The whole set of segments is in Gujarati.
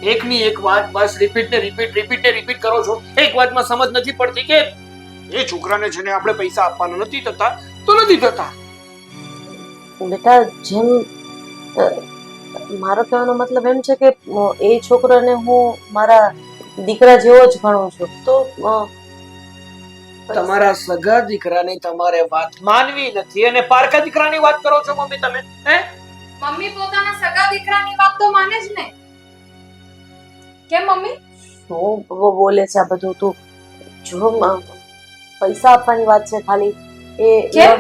એકની એક વાત બસ રિપીટ ને રિપીટ કરો છો. એક વાતમાં સમજ નથી પડતી કે એ છોકરાને છે ને આપણે પૈસા આપવાના નથી થતા તો નથી થતા. બેટા જેમ મારો કહેવાનો મતલબ એમ છે કે એ છોકરાને હું મારા દીકરા જેવો જ ગણું છું. તો તમારા સગા દીકરાને તમારે વાત માનવી નથી અને પારકા દીકરાની વાત કરો છો મમ્મી તમે. હે મમ્મી પોતાના સગા દીકરાની વાત તો માને જ ને. કેમ મમ્મી? શું બોલે છે આ બધું તું? જો પૈસા આપવાની વાત છે ખાલી. એ કેમ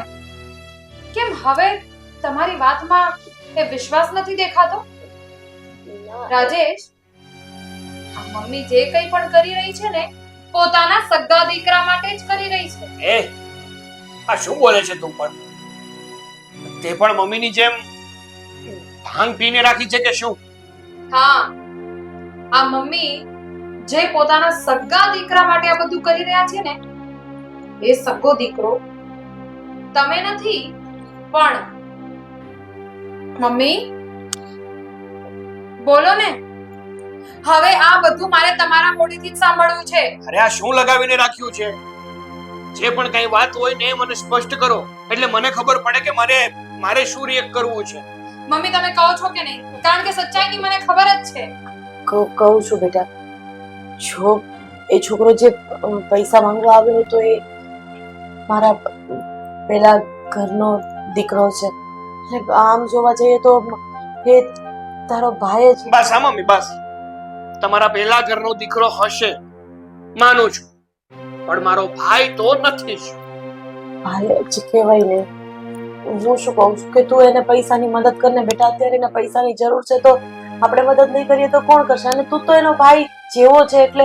કેમ હવે તમારી વાતમાં એ વિશ્વાસ નથી દેખાતો? રાજેશ, આ મમ્મી જે કંઈ પણ કરી રહી છે ને પોતાના સગા દીકરા માટે જ કરી રહી છે. એ આ શું બોલે છે તું? પણ તે પણ મમ્મીની જેમ ભાંગ પીને રાખી છે કે શું? હા, આ મમ્મી જે પોતાના સગા દીકરા માટે આ બધું કરી રહ્યા છે ને એ સગો દીકરો તમે નથી પણ મમ્મી બોલો ને. હવે આ બધું મારે તમારા મોઢેથી જ સાંભળવું છે. અરે આ શું લગાવીને રાખ્યું છે? જે પણ કઈ વાત હોય ને મને સ્પષ્ટ કરો એટલે મને ખબર પડે કે મારે શું રિએક્ટ કરવું છે. મમ્મી તમે કહો છો કે નહીં? કારણ કે સચ્ચાઈની મને ખબર જ છે. કહું છું બેટા. જો એ છોકરો જે પૈસા માંગવા આવ્યો હતો એ મારા પેલા ઘરનો દીકરો છે. આમ જોવા જઈએ તો એ તારો ભાઈ જ. બસ હા મમ્મી બસ. તમારા પહેલા ઘરનો દીકરો હશે માનું છું પણ મારો ભાઈ તો નથી જ. ભાઈ જ કહેવાય ને. હું શું કહું છું કે તું એને પૈસાની મદદ કરને બેટા. અત્યારે એને પૈસાની જરૂર છે તો આપણે મદદ નહીં કરીએ તો કોણ કરશે? અને તું તો એનો ભાઈ જેવો છે એટલે